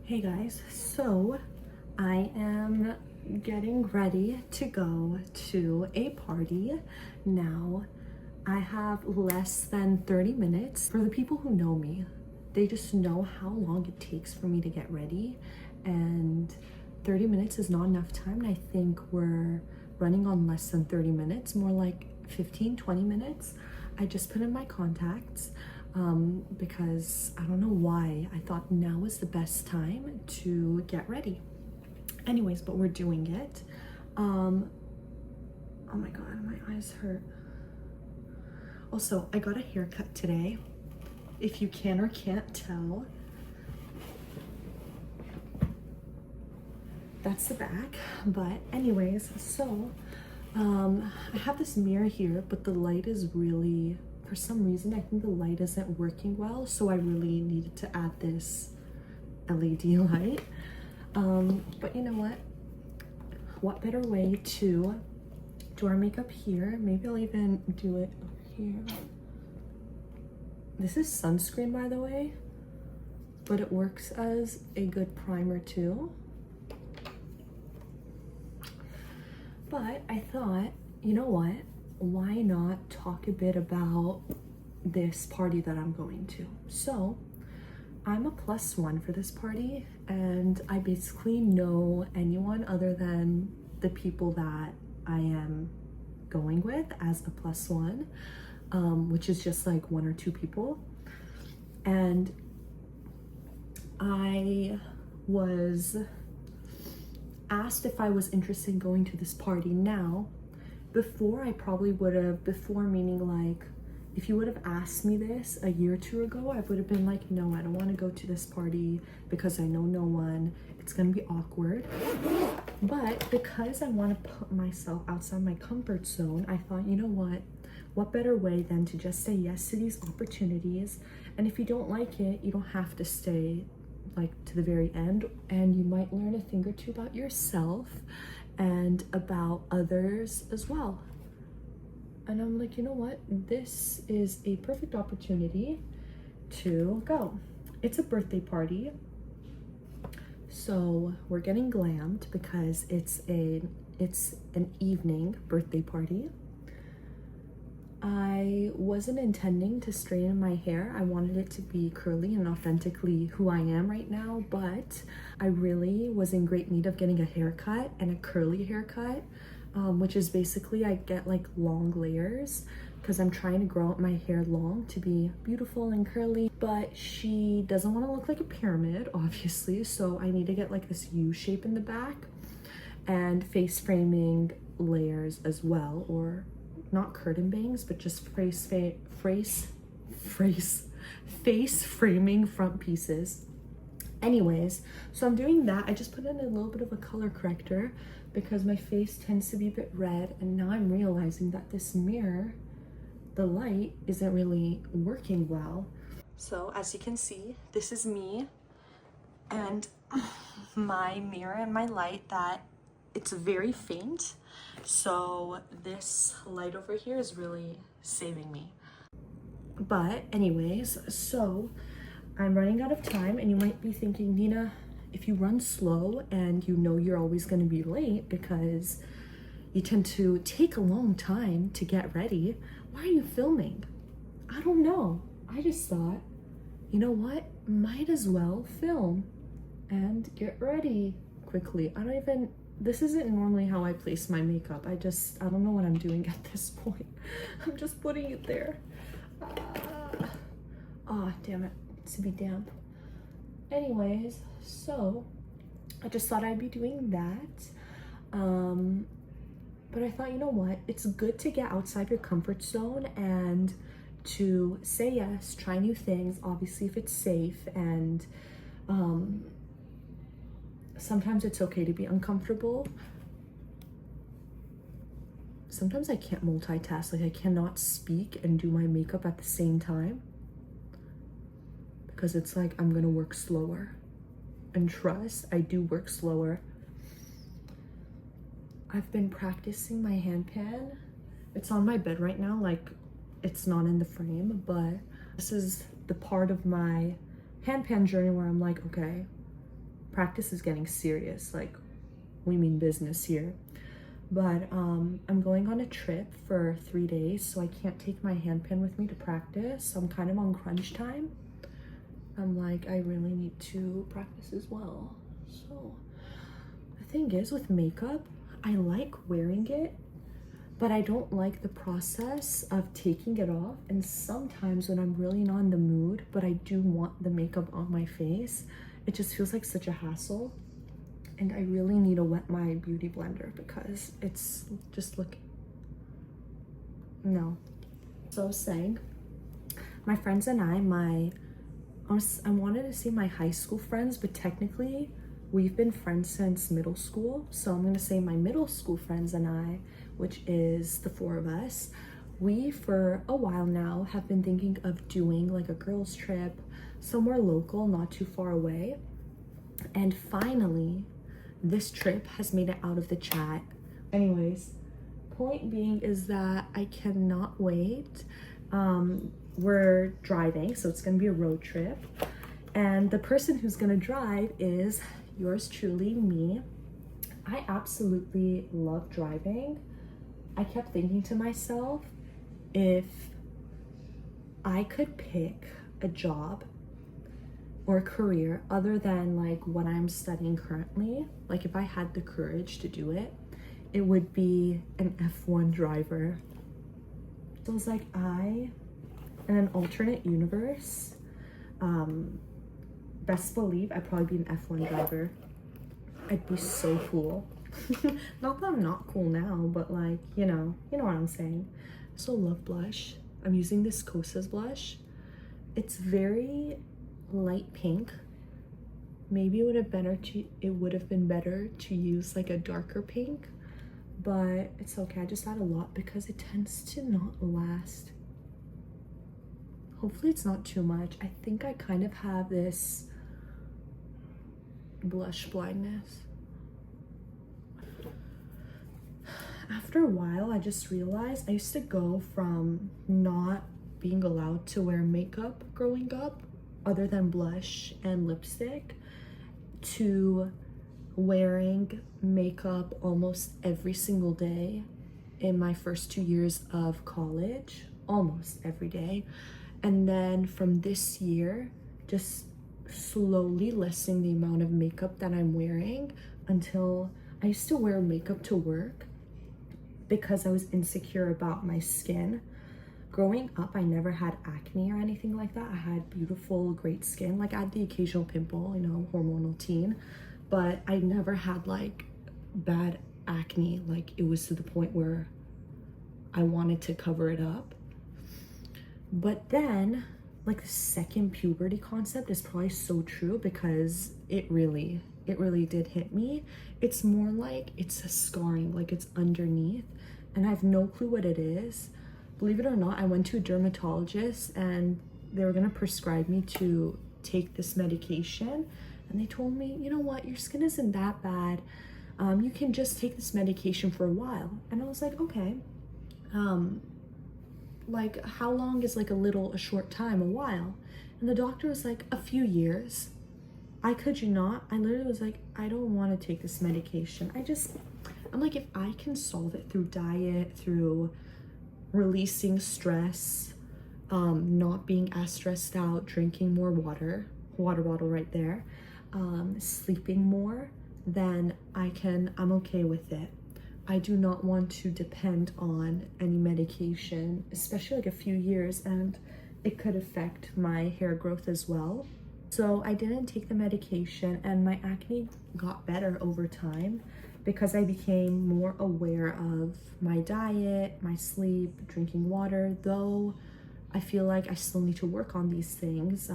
Hey guys, so I am getting ready to go to a party now. I have less than 30 minutes. For the people who know me, they just know how long it takes for me to get ready, and 30 minutes is not enough time, and I think we're running on less than 30 minutes, more like 15-20 minutes. I just put in my contacts because I don't know why I thought now is the best time to get ready. Anyways, but we're doing it. Oh my god, my eyes hurt. Also, I got a haircut today, if you can or can't tell. That's the back. But anyways, so I have this mirror here, but the light is really, for some reason, I think the light isn't working well, so I really needed to add this LED light. But you know what better way to do our makeup here? Maybe I'll even do it over here. This is sunscreen, by the way, but it works as a good primer too. But I thought, you know what? Why not talk a bit about this party that I'm going to? So I'm a +1 for this party, and I basically know anyone other than the people that I am going with as a +1, which is just like 1 or 2 people. And I was asked if I was interested in going to this party. Now, before I probably would have, before meaning like, if you would have asked me this a year or 2 ago, I would have been like, no, I don't want to go to this party because I know no one. It's gonna be awkward. But because I want to put myself outside my comfort zone, I thought, you know what better way than to just say yes to these opportunities? And if you don't like it, you don't have to stay like to the very end, and you might learn a thing or two about yourself and about others as well. And I'm like, you know what? This is a perfect opportunity to go. It's a birthday party, so we're getting glammed because it's an evening birthday party. I wasn't intending to straighten my hair. I wanted it to be curly and authentically who I am right now, but I really was in great need of getting a haircut, and a curly haircut, which is basically I get like long layers because I'm trying to grow out my hair long to be beautiful and curly, but she doesn't want to look like a pyramid, obviously, so I need to get like this U shape in the back, and face framing layers as well, or not curtain bangs, but just face framing front pieces. Anyways, so I'm doing that. I just put in a little bit of a color corrector because my face tends to be a bit red, and now I'm realizing that this mirror, the light isn't really working well. So as you can see, this is me and my mirror and my light, that it's very faint. So this light over here is really saving me. But anyways, so I'm running out of time, and you might be thinking, Nina, if you run slow and you know you're always going to be late because you tend to take a long time to get ready, why are you filming? I don't know. I just thought, you know what? Might as well film and get ready quickly. This isn't normally how I place my makeup. I don't know what I'm doing at this point. I'm just putting it there. Damn it, to be damp. Anyways, so I just thought I'd be doing that. But I thought, you know what? It's good to get outside your comfort zone and to say yes, try new things, obviously if it's safe, and sometimes it's okay to be uncomfortable. Sometimes I can't multitask, like I cannot speak and do my makeup at the same time because it's like I'm gonna work slower. And trust, I do work slower. I've been practicing my hand pan. It's on my bed right now, like it's not in the frame, but this is the part of my hand pan journey where I'm like, okay, practice is getting serious. Like, we mean business here. But I'm going on a trip for 3 days, so I can't take my hand pen with me to practice. So I'm kind of on crunch time. I'm like, I really need to practice as well. So the thing is, with makeup, I like wearing it, but I don't like the process of taking it off. And sometimes when I'm really not in the mood, but I do want the makeup on my face, it just feels like such a hassle. And I really need to wet my beauty blender because it's just no. So I was saying, my friends and I wanted to say my high school friends, but technically we've been friends since middle school. So I'm gonna say my middle school friends and I, which is the 4 of us, we for a while now have been thinking of doing like a girls trip somewhere local, not too far away. And finally, this trip has made it out of the chat. Anyways, point being is that I cannot wait. We're driving, so it's gonna be a road trip. And the person who's gonna drive is yours truly, me. I absolutely love driving. I kept thinking to myself, if I could pick a job or a career other than like what I'm studying currently, like if I had the courage to do it, it would be an F1 driver. So it's like, in an alternate universe, best believe I'd probably be an F1 driver. I'd be so cool. Not that I'm not cool now, but like, you know what I'm saying. I so love blush. I'm using this Kosas blush. It's very light pink. Maybe it would have been better to use like a darker pink, but it's okay. I just add a lot because it tends to not last. Hopefully it's not too much. I think I kind of have this blush blindness. After a while, I just realized I used to go from not being allowed to wear makeup growing up other than blush and lipstick to wearing makeup almost every single day in my first 2 years of college, almost every day. And then from this year, just slowly lessening the amount of makeup that I'm wearing until I used to wear makeup to work because I was insecure about my skin. Growing up, I never had acne or anything like that. I had beautiful, great skin. Like, I had the occasional pimple, you know, hormonal teen, but I never had like bad acne. Like, it was to the point where I wanted to cover it up. But then, like, the second puberty concept is probably so true because it really did hit me. It's more like it's a scarring, like it's underneath, and I have no clue what it is. Believe it or not, I went to a dermatologist and they were gonna prescribe me to take this medication, and they told me, you know what, your skin isn't that bad. You can just take this medication for a while. And I was like, okay. Like, how long is like a short time, a while? And the doctor was like, a few years. I kid you not, I literally was like, I don't want to take this medication. I'm like, if I can solve it through diet, through releasing stress, not being as stressed out, drinking more water bottle right there, sleeping more, then I'm okay with it. I do not want to depend on any medication, especially like a few years, and it could affect my hair growth as well. So I didn't take the medication, and my acne got better over time because I became more aware of my diet, my sleep, drinking water, though I feel like I still need to work on these things.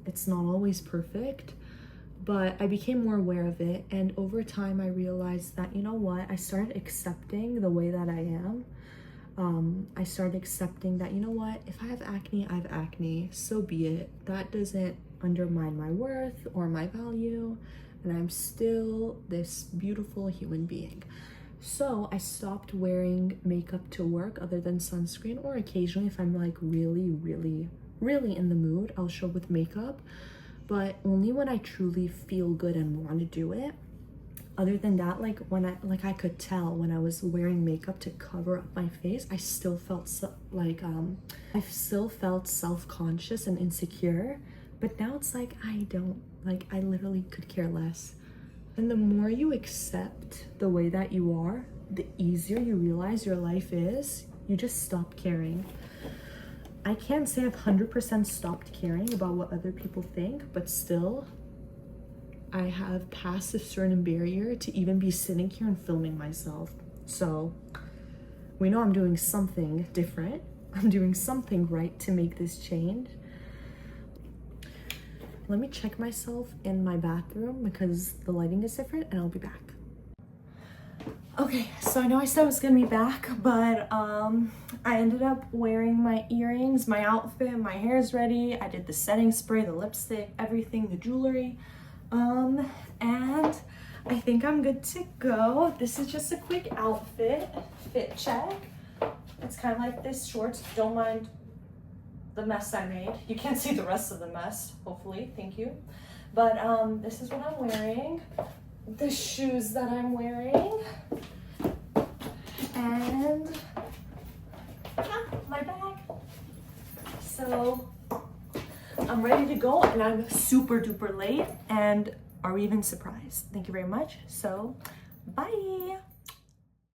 It's not always perfect, but I became more aware of it, and over time I realized that, you know what, I started accepting the way that I am. I started accepting that, you know what, if I have acne, I have acne, so be it. That doesn't undermine my worth or my value, and I'm still this beautiful human being. So I stopped wearing makeup to work other than sunscreen, or occasionally if I'm like really in the mood, I'll show up with makeup. but only when I truly feel good and want to do it. Other than that, like when I could tell when I was wearing makeup to cover up my face, I still felt I still felt self-conscious and insecure. But now it's like I don't, like I literally could care less. And the more you accept the way that you are, the easier you realize your life is. You just stop caring. I can't say I've 100% stopped caring about what other people think, but still, I have passed a certain barrier to even be sitting here and filming myself. So we know I'm doing something different. I'm doing something right to make this change. Let me check myself in my bathroom because the lighting is different, and I'll be back. Okay, so I know I said I was gonna be back, but I ended up wearing my earrings, my outfit, my hair is ready. I did the setting spray, the lipstick, everything, the jewelry. And I think I'm good to go. This is just a quick outfit fit check. It's kind of like this shorts. Don't mind the mess I made. You can't see the rest of the mess, hopefully. Thank you. But this is what I'm wearing. The shoes that I'm wearing. And my bag. So I'm ready to go, and I'm super duper late. And are we even surprised? Thank you very much. So bye.